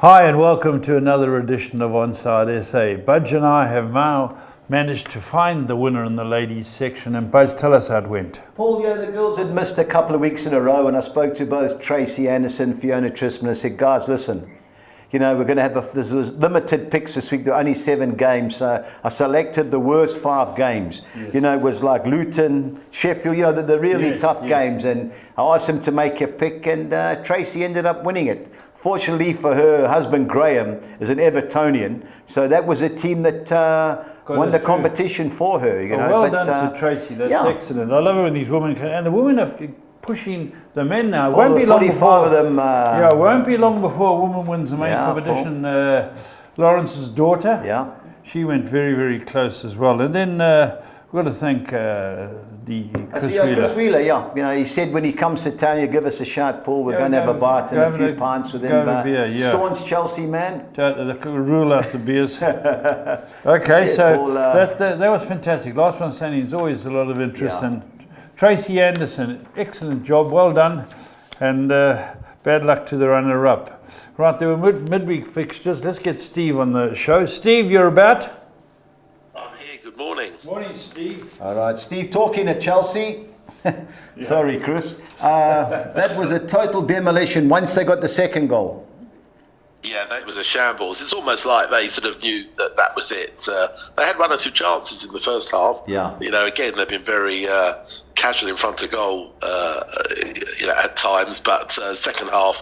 Hi and welcome to another edition of OnSide SA. Budge and I have now managed to find the winner in the ladies section, and Budge, tell us how it went. Paul, the girls had missed a couple of weeks in a row, and I spoke to both Tracy Anderson, Fiona Trisman. I said, guys, listen, we're going to have this was limited picks this week. There are only 7 games, so I selected the worst 5 games. Yes. It was like Luton, Sheffield, the really tough games, and I asked them to make a pick, and Tracy ended up winning it. Fortunately for her husband Graham is an Evertonian, so that was a team that won the competition for her. Well done to Tracy. That's excellent. I love it when these women can, and the women are pushing the men now. Won't be long before of them. It won't be long before a woman wins the main competition. Lawrence's daughter. Yeah, she went very, very close as well. And then we've got to thank Chris Wheeler. He said when he comes to town, you give us a shout, Paul. We're going to have a bite and a few pints with him. Staunch Chelsea man. Rule out the beers. Okay, so that was fantastic. Last one standing is always a lot of interest. And Tracy Anderson, excellent job, well done. And bad luck to the runner-up. Right, there were midweek fixtures. Let's get Steve on the show. Steve, you're about? Morning. Morning, Steve. All right, Steve, talking to Chelsea. Sorry, Chris. That was a total demolition once they got the second goal. Yeah, that was a shambles. It's almost like they sort of knew that was it. They had 1 or 2 chances in the first half. Yeah. Again, they've been very casual in front of goal, at times. But second half,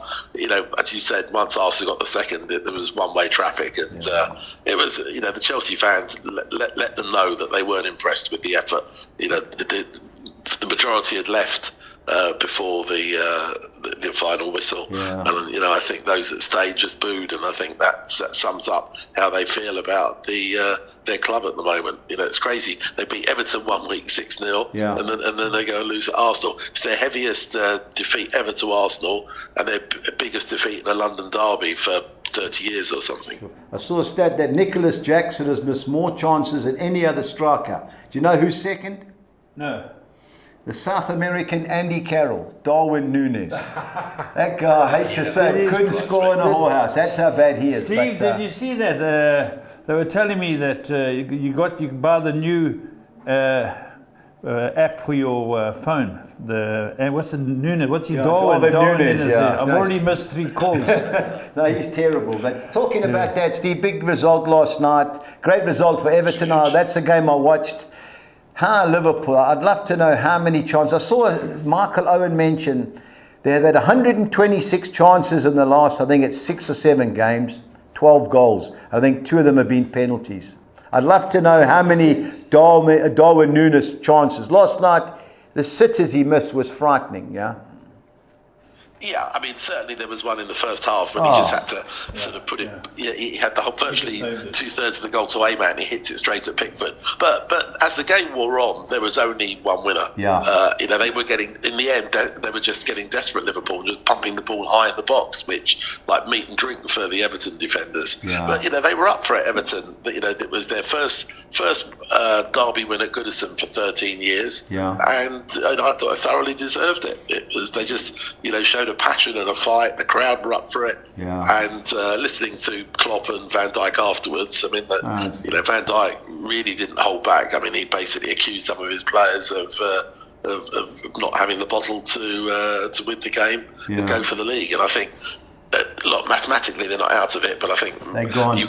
as you said, once Arsenal got the second, there was one-way traffic, and it was, the Chelsea fans let them know that they weren't impressed with the effort. The majority had left before the final whistle, and I think those that stayed just booed, and I think that sums up how they feel about their club at the moment. It's crazy. They beat Everton 1 week 6-0, and then they go and lose at Arsenal. It's their heaviest defeat ever to Arsenal, and their biggest defeat in a London derby for 30 years or something. I saw a stat that Nicholas Jackson has missed more chances than any other striker. Do you know who's second? No. The South American Andy Carroll, Darwin Núñez. That guy, I hate to say, couldn't score in a whorehouse. That's how bad he is. Steve, did you see that? They were telling me that you can buy the new app for your phone. What's the Núñez? What's he? Darwin Núñez. I've already missed 3 calls. No, he's terrible. But talking about that, Steve, big result last night. Great result for Everton. That's the game I watched. Liverpool, I'd love to know how many chances. I saw Michael Owen mention they've had 126 chances in the last, I think it's 6 or 7 games, 12 goals. I think 2 of them have been penalties. I'd love to know how many Darwin Núñez chances. Last night, the sitters he missed was frightening, Yeah, I mean, certainly there was one in the first half when he just had to sort of put it. Yeah, he had the whole virtually 2/3 of the goal to aim at, and he hits it straight at Pickford. But as the game wore on, there was only one winner. They were getting, in the end, they were just getting desperate. Liverpool, just pumping the ball high in the box, which like meat and drink for the Everton defenders. But they were up for it. Everton, it was their first derby win at Goodison for 13 years, and I thought they thoroughly deserved it. They just showed a passion and a fight. The crowd were up for it, and listening to Klopp and Van Dijk afterwards, I mean that Van Dijk really didn't hold back. I mean, he basically accused some of his players of not having the bottle to win the game and go for the league. And I think mathematically they're not out of it, but I think you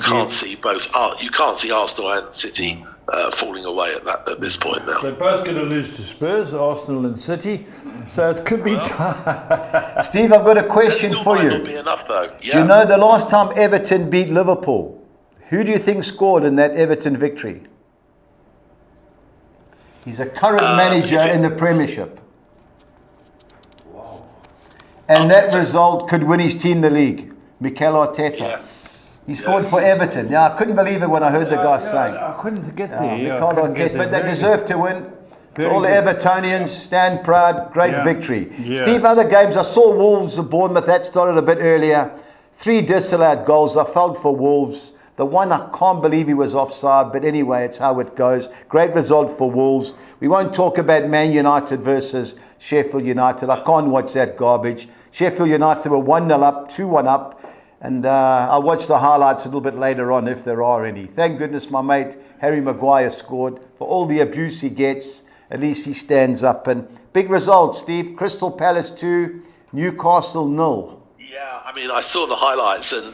can't see Arsenal and City falling away at this point now. They're both going to lose to Spurs, Arsenal and City, so it could be time. Steve, I've got a question for you. Might not be enough, though. Yeah. Do you know the last time Everton beat Liverpool? Who do you think scored in that Everton victory? He's a current manager in the Premiership. Wow. And that result could win his team the league. Mikel Arteta. Yeah. He scored for Everton. I couldn't believe it when I heard the guy saying. I couldn't get there. But they deserve to win. To all the Evertonians, stand proud. Great victory. Yeah. Steve, other games, I saw Wolves of Bournemouth. That started a bit earlier. 3 disallowed goals. I felt for Wolves. The one, I can't believe he was offside. But anyway, it's how it goes. Great result for Wolves. We won't talk about Man United versus Sheffield United. I can't watch that garbage. Sheffield United were 1-0 up, 2-1 up. And I'll watch the highlights a little bit later on if there are any. Thank goodness my mate Harry Maguire scored. For all the abuse he gets, at least he stands up. And big results, Steve. Crystal Palace 2, Newcastle 0. Yeah, I mean, I saw the highlights and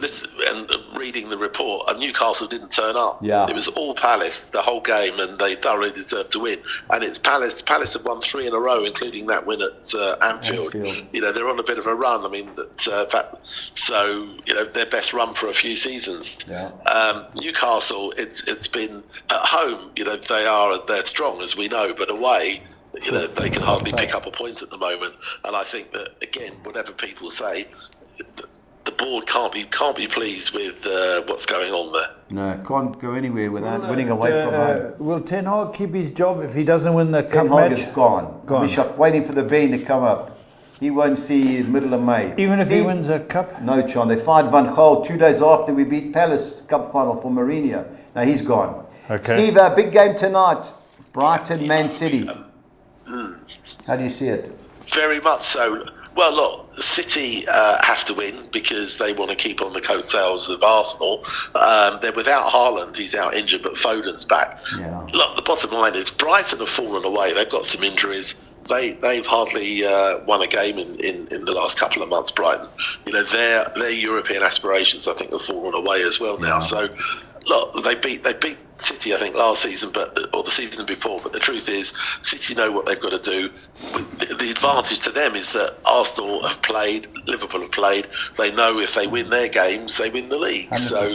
reading the report, and Newcastle didn't turn up. Yeah. It was all Palace the whole game, and they thoroughly deserved to win. And it's Palace. Palace have won 3 in a row, including that win at Anfield. You know, they're on a bit of a run. I mean, so you know, their best run for a few seasons. Yeah. Newcastle, it's been at home. You know, they're strong as we know, but away, you know, they can hardly pick up a point at the moment. And I think that, again, whatever people say, the board can't be pleased with what's going on there. No, can't go anywhere without winning away from home. Will Ten Hag keep his job if he doesn't win the cup Ten Hag match? is gone. We're waiting for the bean to come up. He won't see middle of May. Even if he wins a cup? No chance. They fired Van Gaal 2 days after we beat Palace Cup final for Mourinho. Now he's gone. Okay. Steve, big game tonight. Brighton, Man City. How do you see it? Very much so. Well, look, City have to win because they want to keep on the coattails of Arsenal. They're without Haaland, he's out injured, but Foden's back. Yeah. Look, the bottom line is Brighton have fallen away. They've got some injuries. They've hardly won a game in the last couple of months, Brighton. You know, their European aspirations, I think, have fallen away as well now. So, look, they beat City, I think, last season, or the season before. But the truth is, City know what they've got to do. The advantage to them is that Arsenal have played, Liverpool have played. They know if they win their games, they win the league. So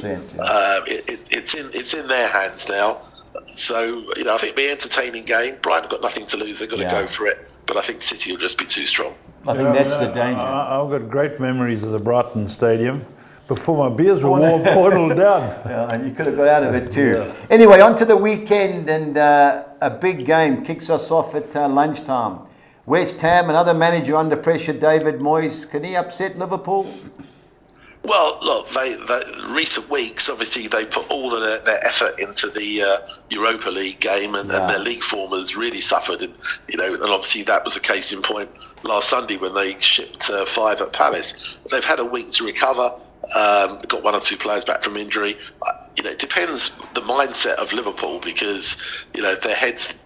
it's in their hands now. So, you know, I think it'll be an entertaining game. Brighton have got nothing to lose. They've got to go for it. But I think City will just be too strong. I think that's the danger. I've got great memories of the Brighton Stadium. Before my beers were warm, 4-0 down. Yeah, and you could have got out of it too. Yeah. Anyway, on to the weekend, and a big game kicks us off at lunchtime. West Ham, another manager under pressure, David Moyes. Can he upset Liverpool? Well, look, they recent weeks, obviously, they put all of their effort into the Europa League game, and their league form has really suffered. And, you know, and obviously that was a case in point last Sunday when they shipped 5 at Palace. They've had a week to recover. Got 1 or 2 players back from injury. You know, it depends the mindset of Liverpool because, you know, their heads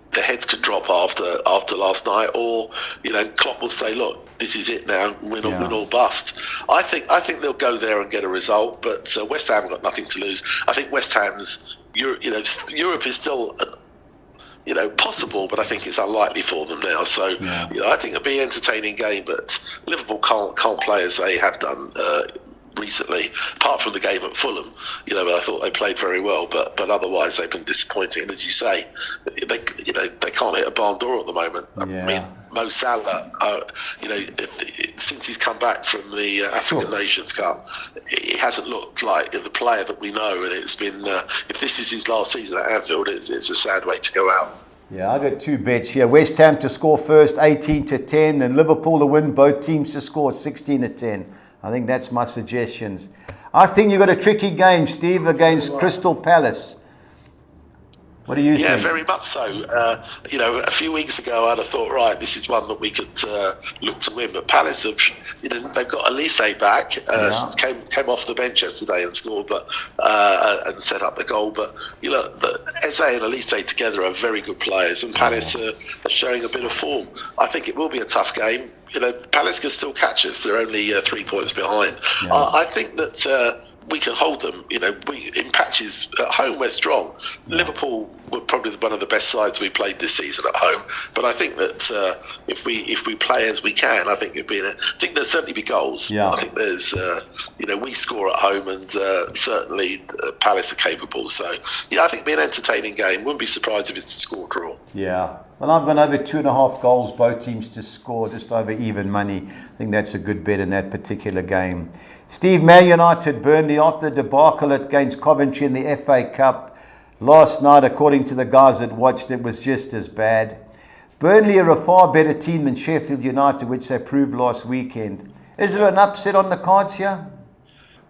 could drop after last night, or, you know, Klopp will say, look, this is it now, win or bust. I think they'll go there and get a result, but West Ham have got nothing to lose. I think West Ham's Europe is still possible, but I think it's unlikely for them now. So, you know, I think it'll be an entertaining game, but Liverpool can't play as they have done recently, apart from the game at Fulham. You know, I thought they played very well, but otherwise they've been disappointing. And as you say, they can't hit a barn door at the moment. I mean, Mo Salah, since he's come back from the African Nations Cup, he hasn't looked like the player that we know. And it's been, if this is his last season at Anfield, it's a sad way to go out. Yeah, I got 2 bets here. West Ham to score first, 18-10, and Liverpool to win, both teams to score 16-10. I think that's my suggestions. I think you've got a tricky game, Steve, against Crystal Palace. What do you think? Yeah, very much so. You know, a few weeks ago, I'd have thought, right, this is one that we could look to win. But Palace have, they've got Elise back. Came off the bench yesterday and scored, and set up the goal. But you know, Eze and Elise together are very good players, and Palace are showing a bit of form. I think it will be a tough game. You know, Palace can still catch us. They're only 3 points behind. Yeah. I think that we can hold them. You know, in patches at home we're strong. Yeah. Liverpool were probably one of the best sides we played this season at home. But I think that if we play as we can, I think I think there'll certainly be goals. Yeah. I think there's we score at home, and certainly Palace are capable. So yeah, I think it'll be an entertaining game. Wouldn't be surprised if it's a score draw. Yeah. Well, I've gone over 2.5 goals, both teams to score, just over even money. I think that's a good bet in that particular game. Steve, Man United, Burnley, after the debacle against Coventry in the FA Cup last night, according to the guys that watched, it was just as bad. Burnley are a far better team than Sheffield United, which they proved last weekend. Is there an upset on the cards here?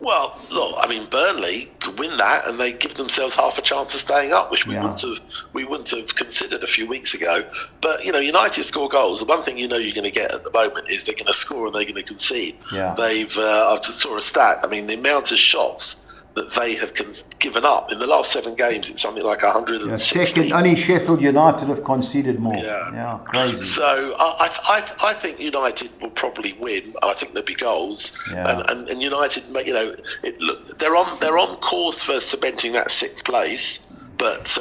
Well, look, I mean, Burnley could win that, and they give themselves half a chance of staying up, which we wouldn't have considered a few weeks ago. But United score goals. The one thing you're going to get at the moment is they're going to score and they're going to concede. Yeah. I just saw a stat. I mean, the amount of shots that they have given up in the last 7 games, it's something like 160. Second, only Sheffield United have conceded more. Yeah, crazy. So I think United will probably win. I think there'll be goals, and United, look, they're on course for cementing that 6th place. But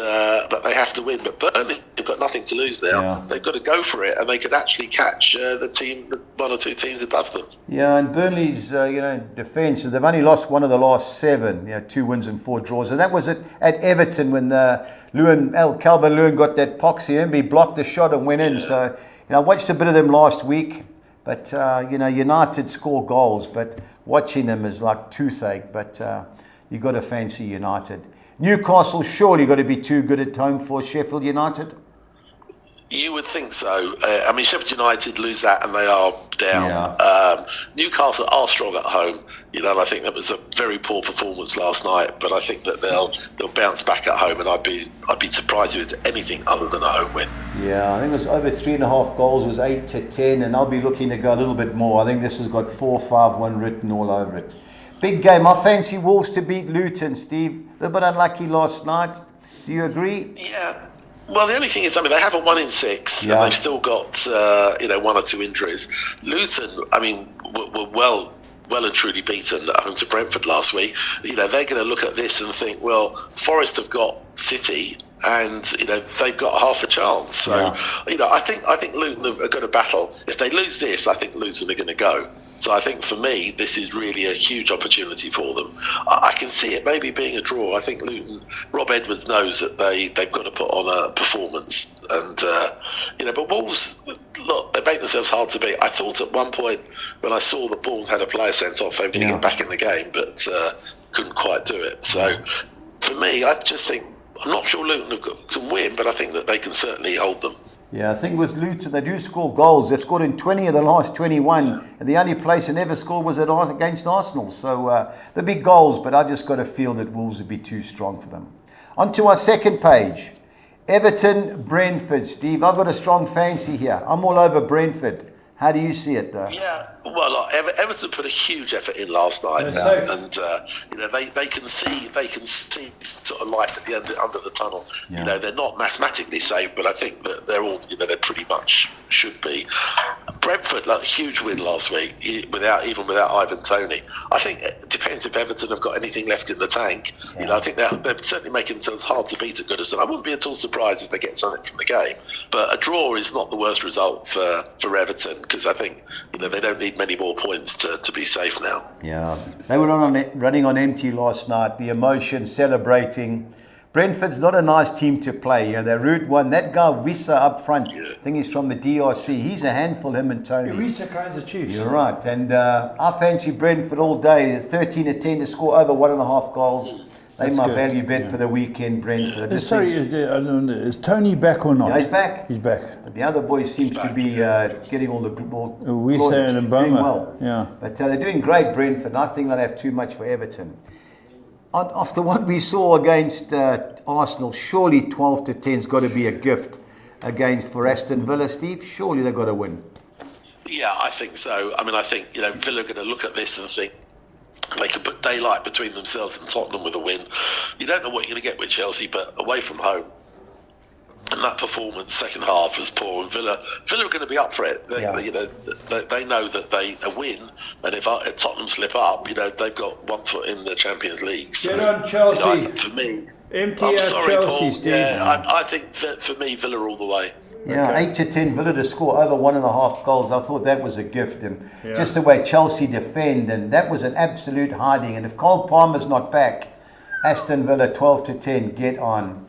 they have to win. But Burnley have got nothing to lose now. Yeah. They've got to go for it, and they could actually catch the 1 or 2 teams above them. Yeah, and Burnley's defence, they've only lost 1 of the last 7. 2 wins and 4 draws, and that was at Everton when Calvin Lewin got that poxy. Remember, he blocked a shot and went in. So I watched a bit of them last week. But United score goals, but watching them is like toothache. But you got to fancy United. Newcastle surely got to be too good at home for Sheffield United. You would think so. I mean, Sheffield United lose that and they are down. Yeah. Newcastle are strong at home. And I think that was a very poor performance last night. But I think that they'll bounce back at home, and I'd be surprised if it's anything other than a home win. Yeah, I think it was over 3.5 goals. It was 8-10, and I'll be looking to go a little bit more. I think this has got 4-5-1 written all over it. Big game. I fancy Wolves to beat Luton, Steve. A bit unlucky last night. Do you agree? Yeah. Well, the only thing is, I mean, they have a 1 in 6, and they've still got 1 or 2 injuries. Luton, I mean, were well and truly beaten at home to Brentford last week. They're going to look at this and think, well, Forest have got City, and they've got half a chance. So I think Luton are going to battle. If they lose this, I think Luton are going to go. So I think for me, this is really a huge opportunity for them. I can see it maybe being a draw. I think Luton, Rob Edwards knows that they've got to put on a performance. And, but Wolves, look, they make themselves hard to beat. I thought at one point when I saw that Bourne had a player sent off, they were going to get back in the game, but couldn't quite do it. So for me, I just think, I'm not sure Luton can win, but I think that they can certainly hold them. Yeah, I think with Luton, they do score goals. They've scored in 20 of the last 21, and the only place they never scored was against Arsenal. So they're big goals, but I just got a feel that Wolves would be too strong for them. On to our second page. Everton, Brentford. Steve, I've got a strong fancy here. I'm all over Brentford. How do you see it, though? Yeah, well, Everton put a huge effort in last night, and they can see sort of light at the end under the tunnel. Yeah. They're not mathematically safe, but I think that they're all they pretty much should be. Brentford, huge win last week, without Ivan Toney. I think it depends if Everton have got anything left in the tank. Yeah. I think they're certainly making themselves hard to beat at Goodison. I wouldn't be at all surprised if they get something from the game, but a draw is not the worst result for Everton, because I think they don't need many more points to be safe now. Yeah, they were running on empty last night. The emotion, celebrating. Brentford's not a nice team to play. They're Route 1. That guy Wissa up front, I think he's from the DRC. He's a handful, him and Tony. Wissa KwaZulu Chiefs. You're right. And I fancy Brentford all day. 13-10 to score over 1.5 goals. They're my value bet for the weekend, Brentford. Is Tony back or not? Yeah, he's back. He's back. But the other boys seem to be getting all the ball. Wissa and Mboma. Doing well. Yeah. But they're doing great, Brentford. And I think they'll have too much for Everton. After what we saw against Arsenal, surely 12-10's got to be a gift for Aston Villa, Steve. Surely they've got to win. Yeah, I think so. I mean, I think Villa are going to look at this and think they could put daylight between themselves and Tottenham with a win. You don't know what you're going to get with Chelsea, but away from home, and that performance second half was poor. And Villa are going to be up for it. They know that a win, and if Tottenham slip up, they've got 1 foot in the Champions League. So, get on Chelsea. For me, empty I'm out sorry, Chelsea, Paul. Steve. Yeah, I think for me, Villa all the way. Yeah, 8-10 Villa to score over 1.5 goals. I thought that was a gift. And just the way Chelsea defend, and that was an absolute hiding. And if Cole Palmer's not back, Aston Villa 12-10, get on.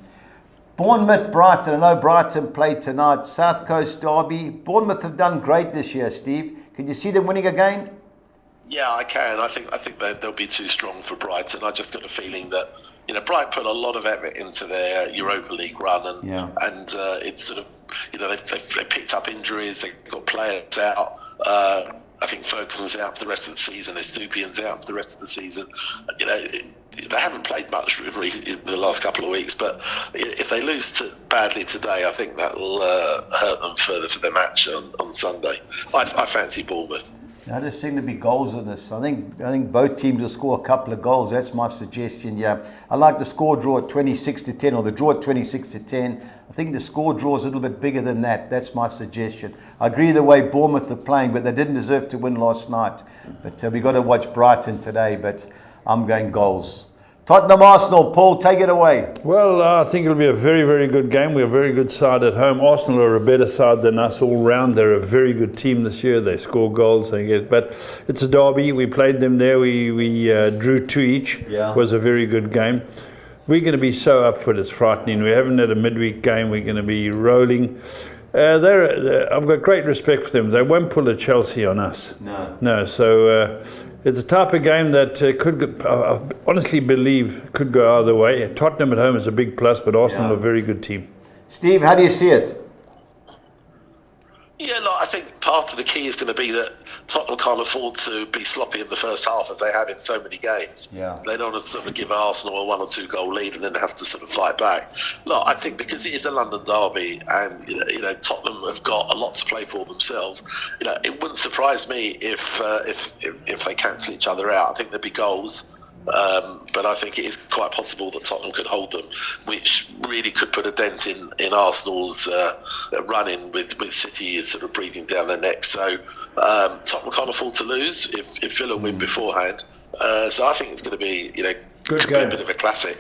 Bournemouth, Brighton. I know Brighton played tonight. South Coast derby. Bournemouth have done great this year, Steve. Can you see them winning again? Yeah, I can. I think they'll be too strong for Brighton. I just got a feeling that Brighton put a lot of effort into their Europa League run, and it's sort of they picked up injuries. They got players out. I think Ferguson's out for the rest of the season. Estupiñán's out for the rest of the season. You know, they haven't played much in the last couple of weeks, but if they lose badly today, I think that will hurt them further for their match on Sunday. I fancy Bournemouth. I just seem to be goals in this. I think both teams will score a couple of goals. That's my suggestion. Yeah, I like the score draw at 26-10, or the draw at 26-10. I think the score draw is a little bit bigger than that. That's my suggestion. I agree the way Bournemouth are playing, but they didn't deserve to win last night. But we got to watch Brighton today. But I'm going goals. Tottenham Arsenal, Paul, take it away. Well, I think it'll be a very, very good game. We're a very good side at home. Arsenal are a better side than us all round. They're a very good team this year. They score goals. But it's a derby. We played them there. We drew 2 each. Yeah. It was a very good game. We're going to be so up for it. It's frightening. We haven't had a midweek game. We're going to be rolling. I've got great respect for them. They won't pull a Chelsea on us. No. So it's a type of game that could, I honestly believe, could go either way. Tottenham at home is a big plus, but Arsenal are a very good team. Steve, how do you see it? Yeah, look, I think part of the key is going to be that Tottenham can't afford to be sloppy in the first half as they have in so many games. Yeah. They don't want to sort of give Arsenal a 1 or 2 goal lead and then have to sort of fight back. Look, I think because it is a London derby and you know Tottenham have got a lot to play for themselves. You know, it wouldn't surprise me if they cancel each other out. I think there'd be goals. But I think it is quite possible that Tottenham could hold them, which really could put a dent in Arsenal's run-in with City sort of breathing down their neck. So Tottenham can't afford to lose if Villa win beforehand. So I think it's going to be, could be a bit of a classic.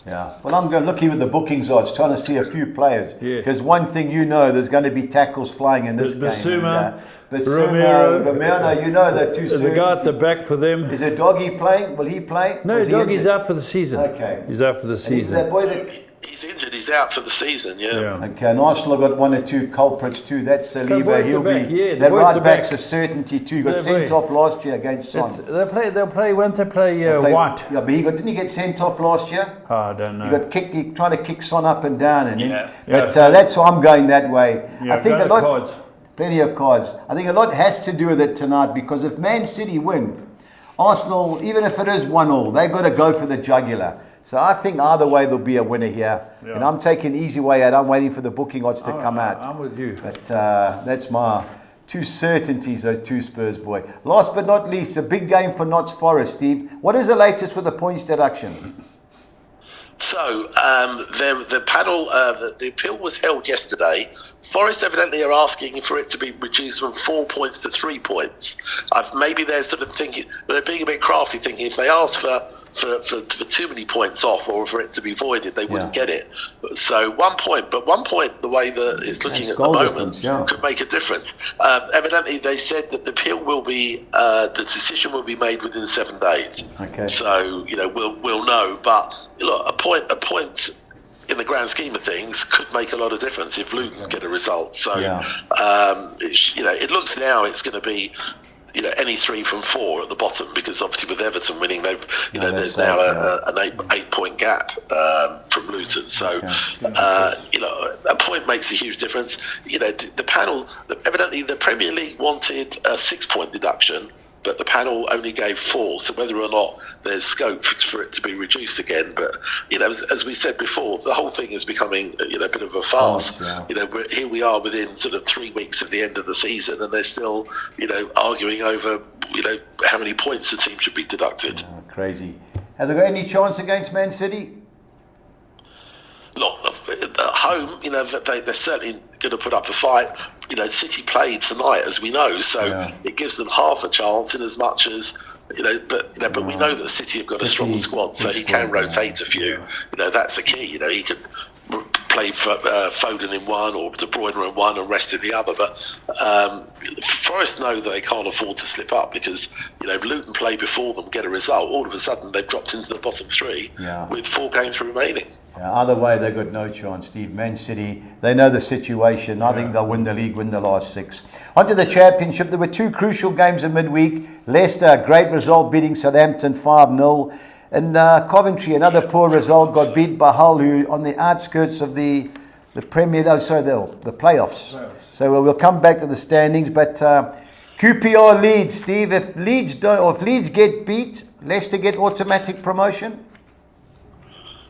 Yeah, well, I'm looking at the bookings odds, trying to see a few players. Because one thing there's going to be tackles flying in this game. Bissouma, Romero, they're two. The guy at the back for them. Is it Doggy playing? Will he play? No, Doggy's out for the season. Okay. He's out for the season. That boy he's injured. He's out for the season. Yeah. Okay, and Arsenal got 1 or 2 culprits too. That's Saliba. He'll be. That right back's a certainty too. He got sent off last year against Son. They'll play. Won't they play White? Yeah, but didn't he get sent off last year? Oh, I don't know. He got kicked. He tried to kick Son up and down, but that's why I'm going that way. Yeah, I think a lot. Cards. Plenty of cards. I think a lot has to do with it tonight because if Man City win, Arsenal, even if it is 1-1, they've got to go for the jugular. So I think either way there'll be a winner here. Yeah. And I'm taking the easy way out. I'm waiting for the booking odds to come out. I'm with you. But that's my 2 certainties, those 2 Spurs, boy. Last but not least, a big game for Notts Forest, Steve. What is the latest with the points deduction? So the panel, the appeal was held yesterday. Forest evidently are asking for it to be reduced from 4 points to 3 points. Maybe they're sort of thinking, they're being a bit crafty, thinking if they ask for too many points off or for it to be voided, they wouldn't get it. So 1 point, but 1 point, the way that it's looking at the moment, could make a difference. Evidently, they said that the appeal will be, the decision will be made within 7 days. Okay. So we'll know. But look, a point in the grand scheme of things could make a lot of difference if Luton get a result. So it looks now it's going to be any 3 from 4 at the bottom, because obviously with Everton winning, there's now an 8-point gap from Luton. So a point makes a huge difference. The panel, evidently the Premier League wanted a 6-point deduction, but the panel only gave 4. So whether or not there's scope for it to be reduced again, but as we said before, the whole thing is becoming a bit of a farce. Here we are within sort of 3 weeks of the end of the season, and they're still arguing over how many points the team should be deducted. Crazy. Have they got any chance against Man City? Look, at home, they're certainly going to put up a fight. City played tonight, as we know, so it gives them half a chance in as much as but we know that City have got a strong squad, so he can rotate a few. That's the key. He could play Foden in one or De Bruyne in one and rest in the other. But Forest know that they can't afford to slip up, because if Luton play before them, get a result, all of a sudden they've dropped into the bottom 3 with 4 games remaining. Either way, they've got no chance, Steve. Man City, they know the situation. I think they'll win the league, win the last 6. On to the Championship. There were 2 crucial games in midweek. Leicester, great result, beating Southampton 5-0. And Coventry, another poor result, got beat by Hull, who on the outskirts of the playoffs. So we'll come back to the standings. But QPR Leeds, Steve. If Leeds don't, or if Leeds get beat, Leicester get automatic promotion.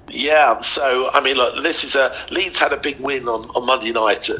Yeah, so I mean, look, Leeds had a big win on Monday night at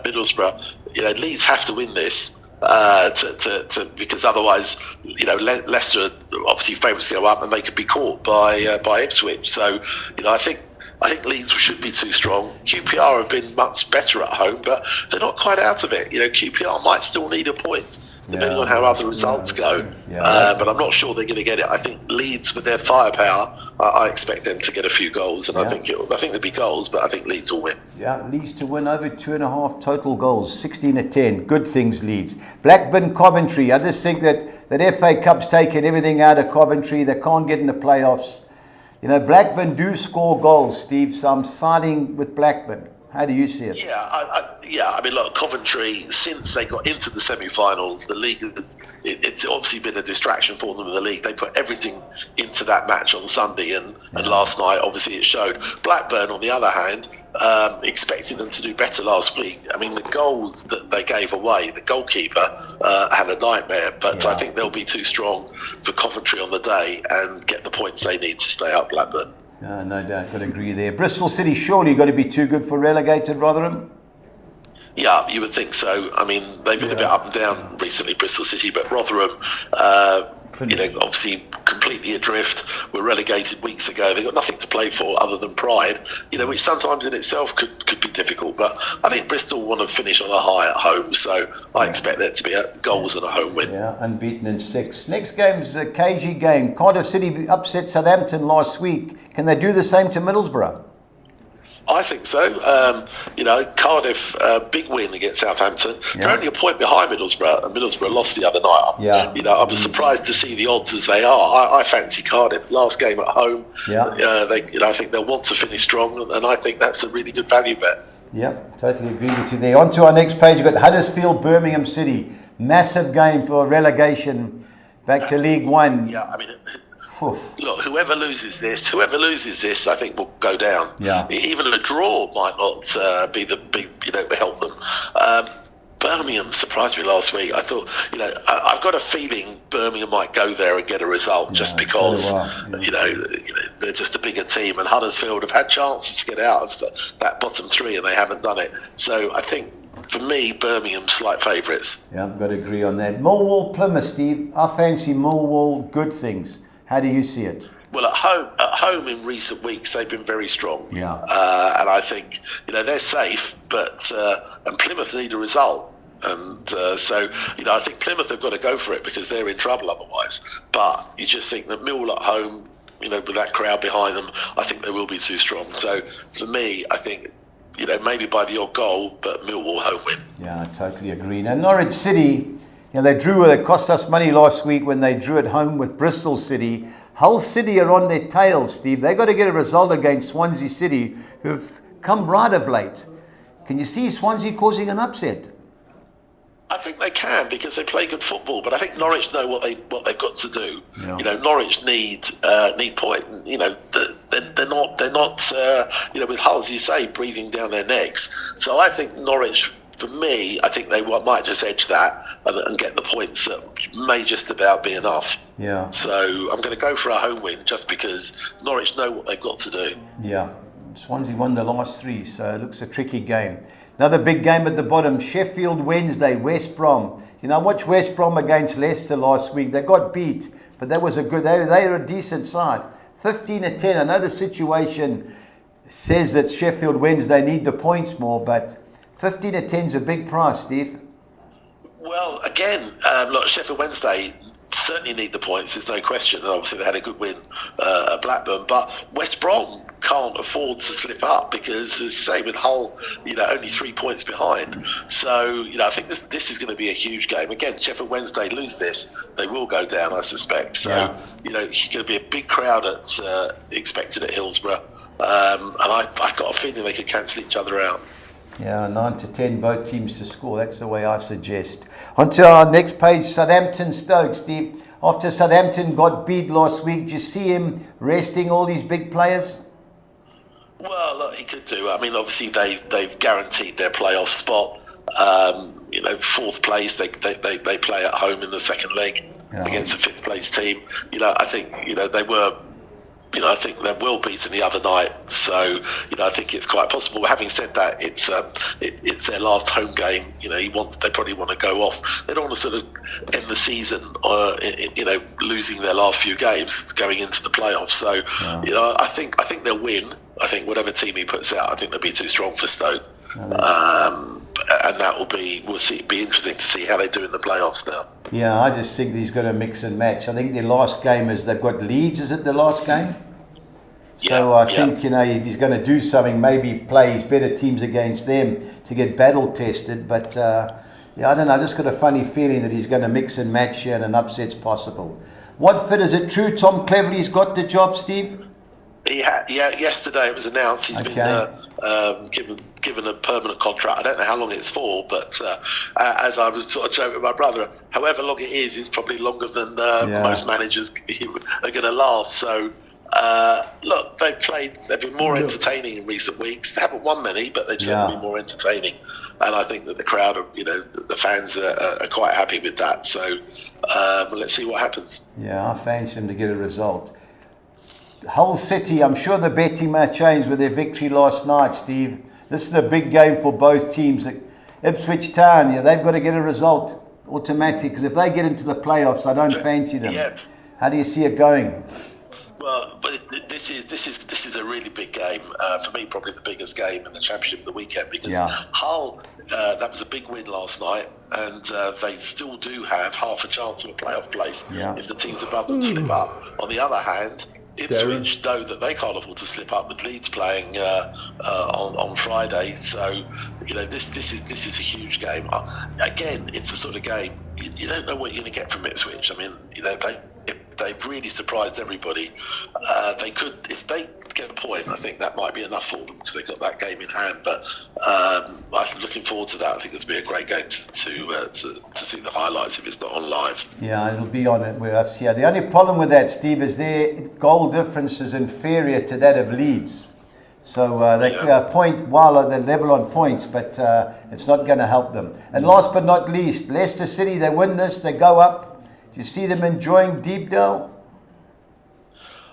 Middlesbrough. Leeds have to win this because otherwise, Leicester are obviously favourites to go up and they could be caught by Ipswich. So, I think Leeds should be too strong. QPR have been much better at home, but they're not quite out of it. QPR might still need a point, depending on how other results go. But I'm not sure they're going to get it. I think Leeds, with their firepower, I expect them to get a few goals, and I think there'll be goals, but I think Leeds will win. Yeah, Leeds to win over 2.5 total goals, 16-10. Good things, Leeds. Blackburn, Coventry. I just think that FA Cup's taken everything out of Coventry. They can't get in the playoffs. Blackburn do score goals, Steve, so I'm siding with Blackburn. How do you see it? Yeah, I mean, look, Coventry, since they got into the semi-finals, the league, it's obviously been a distraction for them in the league. They put everything into that match on Sunday, and last night, obviously, it showed. Blackburn, on the other hand, expected them to do better last week. I mean, the goals that they gave away, the goalkeeper had a nightmare, but I think they'll be too strong for Coventry on the day and get the points they need to stay up, Blackburn. No doubt, got to agree there. Bristol City, surely got to be too good for relegated, Rotherham? Yeah, you would think so. I mean, they've been a bit up and down recently, Bristol City, but Rotherham, obviously completely adrift, were relegated weeks ago. They've got nothing to play for other than pride, which sometimes in itself could be difficult. But I think Bristol want to finish on a high at home, so I expect there to be goals and a home win. Yeah, unbeaten in 6. Next game's a cagey game. Cardiff City upset Southampton last week. Can they do the same to Middlesbrough? I think so. Cardiff, big win against Southampton. They're only a point behind Middlesbrough, and Middlesbrough lost the other night. I was surprised to see the odds as they are. I fancy Cardiff. Last game at home. I think they'll want to finish strong, and I think that's a really good value bet. Yep, totally agree with you there. On to our next page. We've got Huddersfield, Birmingham City. Massive game for relegation back to League One. Yeah, I mean, look, whoever loses this, I think will go down. Yeah. Even a draw might not be the big, help them. Birmingham surprised me last week. I thought, I've got a feeling Birmingham might go there and get a result just because, they're just a bigger team, and Huddersfield have had chances to get out of that bottom 3 and they haven't done it. So I think, for me, Birmingham slight favourites. Yeah, I've got to agree on that. Millwall, Plymouth, Steve. I fancy Millwall, good things. How do you see it? Well, at home in recent weeks, they've been very strong. Yeah. And I think, they're safe, but and Plymouth need a result. And so, I think Plymouth have got to go for it because they're in trouble otherwise. But you just think that Millwall at home, with that crowd behind them, I think they will be too strong. So, for me, I think, maybe by the odd goal, but Millwall home win. Yeah, I totally agree. Now, Norwich City, they cost us money last week when they drew at home with Bristol City. Hull City are on their tails, Steve. They've got to get a result against Swansea City, who've come right of late. Can you see Swansea causing an upset? I think they can because they play good football, but I think Norwich know what they've got to do. Yeah. Norwich need points. They're not with Hull, as you say, breathing down their necks. So I think Norwich, for me, I think they might just edge that and get the points that may just about be enough. Yeah. So I'm going to go for a home win just because Norwich know what they've got to do. Yeah. Swansea won the last 3, so it looks a tricky game. Another big game at the bottom, Sheffield Wednesday, West Brom. I watched West Brom against Leicester last week. They got beat, but that was they're a decent side. 15-10. I know the situation says that Sheffield Wednesday need the points more, but 15-10 is a big price, Steve. Well, again, look, Sheffield Wednesday certainly need the points, there's no question. And obviously, they had a good win at Blackburn, but West Brom can't afford to slip up because, as you say, with Hull, only 3 points behind. So, I think this is going to be a huge game. Again, Sheffield Wednesday lose this, they will go down, I suspect. So, it's going to be a big crowd expected at Hillsborough, and I've got a feeling they could cancel each other out. Yeah, 9-10, both teams to score. That's the way I suggest. On to our next page, Southampton Stoke, Steve. After Southampton got beat last week, did you see him resting all these big players? Well, look, he could do. I mean, obviously they've guaranteed their playoff spot. fourth place. They play at home in the second leg against a fifth place team. I think they were. I think they will beaten the other night, so I think it's quite possible. Having said that, it's their last home game. They probably want to go off. They don't want to sort of end the season, losing their last few games going into the playoffs. So I think they'll win. I think whatever team he puts out, I think they'll be too strong for Stoke, and that will be be interesting to see how they do in the playoffs now. Yeah, I just think he's got to mix and match. I think their last game they've got Leeds. Is it the last game? So I think, if he's going to do something, maybe play his better teams against them to get battle tested. But I don't know. I just got a funny feeling that he's going to mix and match here and an upset's possible. Watford, is it true Tom Cleverley's got the job, Steve? Yesterday it was announced he's been given a permanent contract. I don't know how long it's for, but as I was sort of joking with my brother, however long it is probably longer than most managers are going to last. So look, they've been more entertaining in recent weeks. They haven't won many, but they've certainly been more entertaining, and I think that the crowd the fans are quite happy with that. So let's see what happens. I fancy them to get a result. Hull City, I'm sure the betting may change with their victory last night, Steve. This is a big game for both teams. Ipswich Town, they've got to get a result automatic, because if they get into the playoffs, I don't fancy them. How do you see it going? Well, but this is a really big game for me, probably the biggest game in the Championship of the weekend, because Hull, that was a big win last night, and they still do have half a chance of a playoff place if the teams above them slip up. On the other hand, Ipswich know that they can't afford to slip up with Leeds playing on Friday. So this is a huge game. Again, it's the sort of game you don't know what you're going to get from Ipswich. I mean, they've really surprised everybody. They could, if they get a point, I think that might be enough for them, because they've got that game in hand. But I'm looking forward to that. I think it'll be a great game to see the highlights if it's not on live. Yeah, it'll be on it with us. The only problem with that, Steve, is their goal difference is inferior to that of Leeds. So they point while they're level on points, but it's not going to help them. And last but not least, Leicester City, they win this, they go up. Do you see them enjoying Deepdale?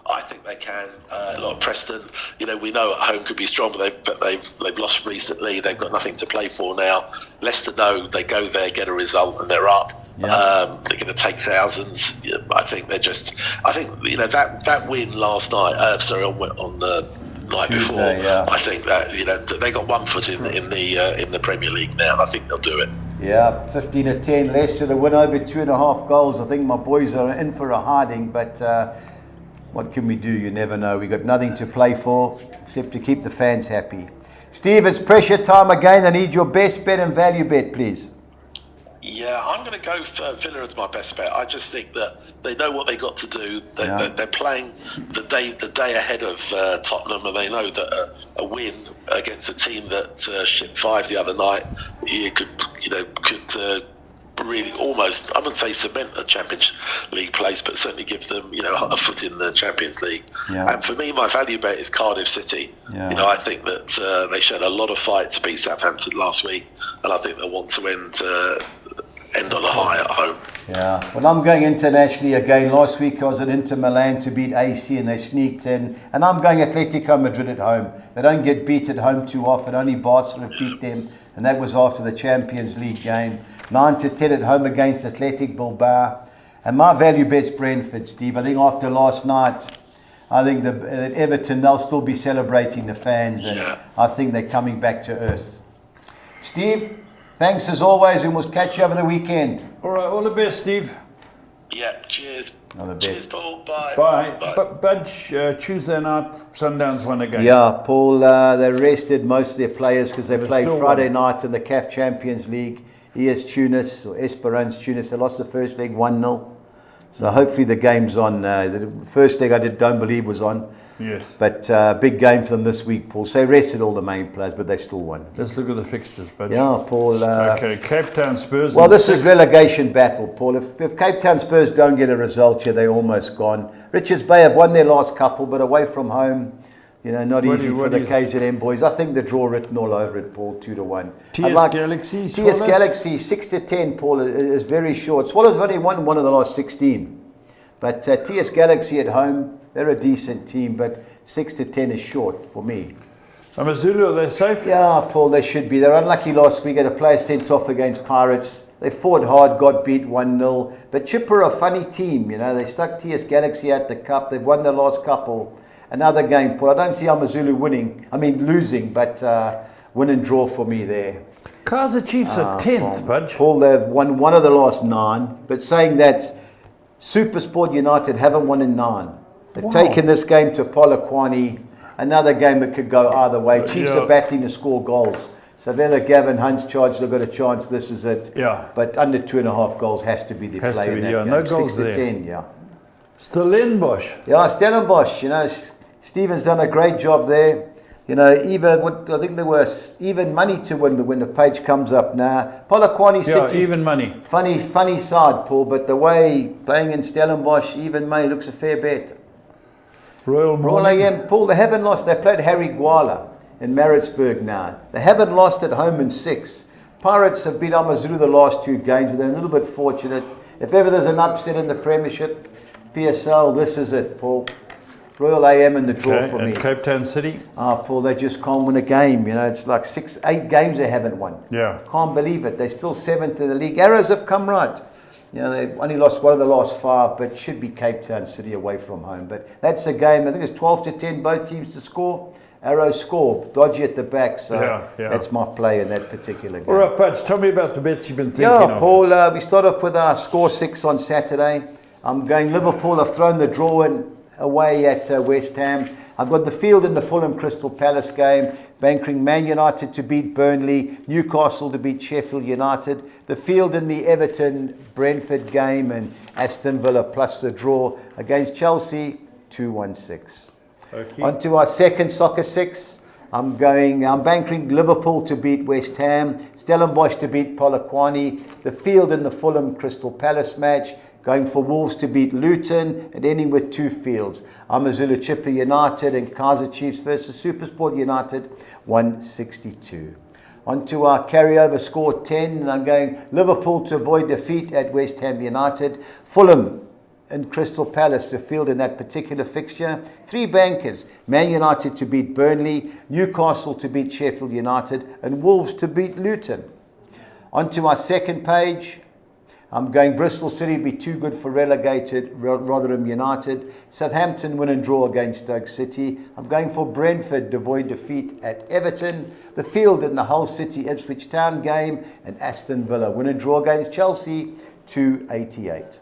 I think they can. Preston, we know at home could be strong, but they've lost recently. They've got nothing to play for now. Leicester know they go there, get a result, and they're up. They're going to take thousands. I think that win last night. On the night Tuesday, before. I think that they got 1 foot in the Premier League now, and I think they'll do it. 15-10 Leicester to win over 2.5 goals. I think my boys are in for a hiding, but what can we do? You never know. We've got nothing to play for except to keep the fans happy. Steve, it's pressure time again. I need your best bet and value bet, please. I'm going to go for Villa as my best bet. I just think that they know what they got to do. They're playing the day ahead of Tottenham, and they know that a win against a team that shipped 5 the other night, could really almost, I wouldn't say cement a Champions League place, but certainly give them a foot in the Champions League. And for me, my value bet is Cardiff City. I think that they showed a lot of fight to beat Southampton last week, and I think they'll want to end on a high at home. Well, I'm going internationally again. Last week I was at Inter Milan to beat AC, and they sneaked in. And I'm going Atletico Madrid at home. They don't get beat at home too often. Only Barcelona beat them, and that was after the Champions League game. 9-10 at home against Athletic Bilbao. And my value bet's Brentford, Steve. I think after last night, I think that Everton, they'll still be celebrating the fans, and I think they're coming back to earth. Steve, thanks as always, and we'll catch you over the weekend. All right, all the best, Steve. Cheers. All the best. Cheers, Paul. Bye. Bye. Budge, Tuesday night, Sundowns won again. Paul, they rested most of their players because they played Friday night in the CAF Champions League. ES Tunis, or Esperance Tunis, they lost the first leg 1-0. So hopefully the game's on. The first leg I don't believe was on. Yes. But big game for them this week, Paul. So they rested all the main players, but they still won. Let's look at the fixtures, Budge. Paul. Okay, Cape Town Spurs. Well, this is relegation battle, Paul. If Cape Town Spurs don't get a result here, they're almost gone. Richards Bay have won their last couple, but away from home, You know, not easy for the KZN boys. I think the draw written all over it, Paul, 2-1. Galaxy. TS Galaxy 6-10, Paul, is very short. Swallows have only won one of the last 16. But TS Galaxy at home, they're a decent team, but 6-10 is short for me. Amazulu, are they safe? Yeah, Paul, they should be. They're unlucky last week. Had a player sent off against Pirates. They fought hard, got beat 1-0. But Chipper are a funny team, you know. They stuck TS Galaxy at the cup. They've won the last couple. Another game, Paul. I don't see Amazulu losing, but win and draw for me there. Kaiser Chiefs are 10th, Budge. Paul, they've won one of the last 9. But saying that, Supersport United haven't won in 9. They've taken this game to Polokwane. Another game that could go either way. Chiefs are battling to score goals. So if ever Gavin Hunt's charged, they've got a chance. This is it. Yeah. But under 2.5 goals has to be the play in that game. No goals 6-10, yeah. Stellenbosch. Yeah, Stellenbosch. You know, Stephen's done a great job there. You know, I think there were even money to win, but when the page comes up now, Polokwane City. Yeah, even money. Funny side, Paul, but the way playing in Stellenbosch, even money looks a fair bet. Royal AM, Paul, they haven't lost. They played Harry Gwala in Maritzburg now. They haven't lost at home in 6. Pirates have beat Amazulu the last 2 games, but they're a little bit fortunate. If ever there's an upset in the Premiership, PSL, this is it, Paul. Royal AM in the draw for me. Cape Town City. Paul, they just can't win a game. You know, it's like 8 games they haven't won. Yeah. Can't believe it. They're still 7th in the league. Arrows have come right. You know, they've only lost one of the last 5, but should be Cape Town City away from home. But that's a game. I think it's 12-10, both teams to score. Arrows score. Dodgy at the back. So that's my play in that particular game. All right, Patch, tell me about the bets you've been thinking of. Paul, we start off with our score 6 on Saturday. I'm going Liverpool. I've thrown the draw in away at West Ham. I've got the field in the Fulham Crystal Palace game, bankering Man United to beat Burnley, Newcastle to beat Sheffield United, the field in the Everton Brentford game, and Aston Villa plus the draw against Chelsea, 2-1-6. Okay. On to our second soccer 6. I'm bankering Liverpool to beat West Ham, Stellenbosch to beat Polokwane, the field in the Fulham Crystal Palace match, going for Wolves to beat Luton, and ending with 2 fields. Amazulu Chipper United and Kaiser Chiefs versus Supersport United, 162. On to our carryover score 10, and I'm going Liverpool to avoid defeat at West Ham United, Fulham and Crystal Palace, the field in that particular fixture. 3 bankers, Man United to beat Burnley, Newcastle to beat Sheffield United, and Wolves to beat Luton. On to our second page, I'm going Bristol City be too good for relegated Rotherham United. Southampton win and draw against Stoke City. I'm going for Brentford to avoid defeat at Everton. The field in the Hull City Ipswich Town game, and Aston Villa win and draw against Chelsea, 288.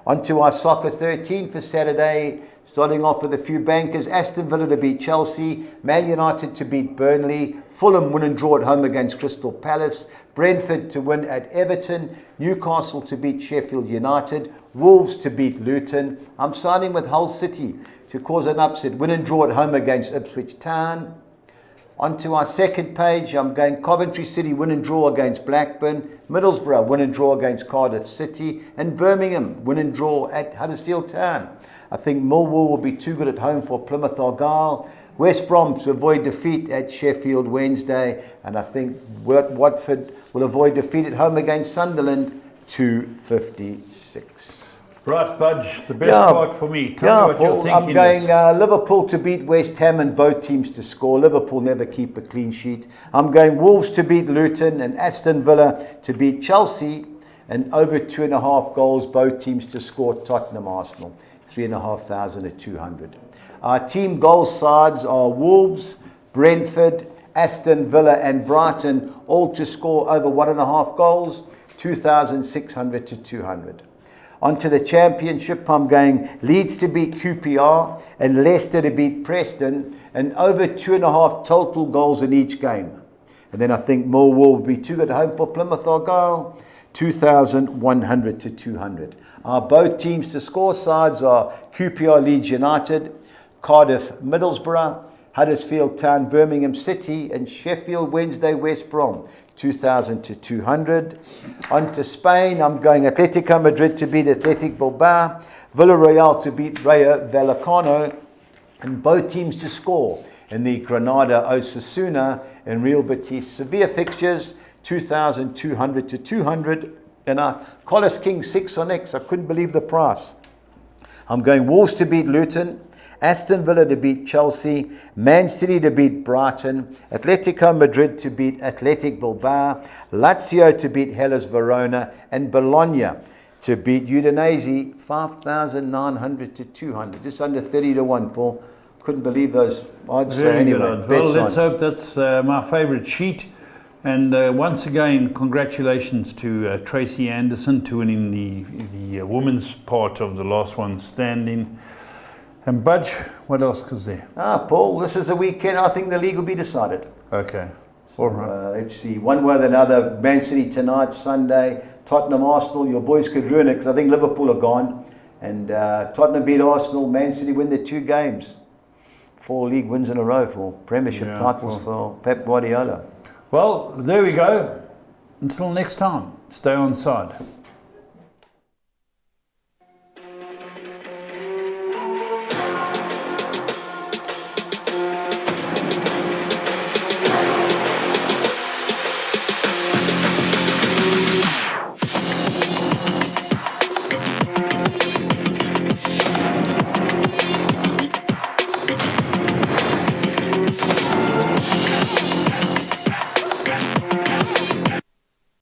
On to our soccer 13 for Saturday. Starting off with a few bankers. Aston Villa to beat Chelsea. Man United to beat Burnley. Fulham win and draw at home against Crystal Palace. Brentford to win at Everton. Newcastle to beat Sheffield United. Wolves to beat Luton. I'm signing with Hull City to cause an upset. Win and draw at home against Ipswich Town. On to our second page, I'm going Coventry City win and draw against Blackburn, Middlesbrough win and draw against Cardiff City, and Birmingham win and draw at Huddersfield Town. I think Millwall will be too good at home for Plymouth Argyle. West Brom to avoid defeat at Sheffield Wednesday, and I think Watford will avoid defeat at home against Sunderland, 256. Right, Budge, the best part for me. Tell me what you're thinking. I'm going Liverpool to beat West Ham and both teams to score. Liverpool never keep a clean sheet. I'm going Wolves to beat Luton and Aston Villa to beat Chelsea, and over 2.5 goals, both teams to score. Tottenham Arsenal, 3,500 at 200. Our team goal sides are Wolves, Brentford, Aston Villa and Brighton, all to score over 1.5 goals, 2,600 to 200. Onto the championship, I'm going Leeds to beat QPR and Leicester to beat Preston, and over 2.5 total goals in each game. And then I think Millwall will be too good at home for Plymouth Argyle, 2,100 to 200. Both teams to score sides are QPR Leeds United, Cardiff Middlesbrough, Huddersfield Town Birmingham City, and Sheffield Wednesday West Brom, 2,000 to 200. On to Spain, I'm going Atletico Madrid to beat Athletic Bilbao, Villarreal to beat Rayo Vallecano, and both teams to score. in the Granada Osasuna and Real Betis Sevilla fixtures, 2,200 to 200. And Collis King 6 on X. I couldn't believe the price. I'm going Wolves to beat Luton, Aston Villa to beat Chelsea, Man City to beat Brighton, Atletico Madrid to beat Athletic Bilbao, Lazio to beat Hellas Verona, and Bologna to beat Udinese, 5,900 to 200. Just under 30 to 1, Paul. Couldn't believe those odds. Very anyway, good odds. Well, let's hope that's my favourite sheet. And once again, congratulations to Tracy Anderson to winning the women's part of the last one standing. And Budge, what else is there? Paul, this is the weekend. I think the league will be decided. Okay. So, all right. Let's see. One way or another, Man City tonight, Sunday, Tottenham, Arsenal. Your boys could ruin it because I think Liverpool are gone. And Tottenham beat Arsenal, Man City win their 2 games. 4 league wins in a row for premiership titles for Pep Guardiola. Well, there we go. Until next time, stay on side.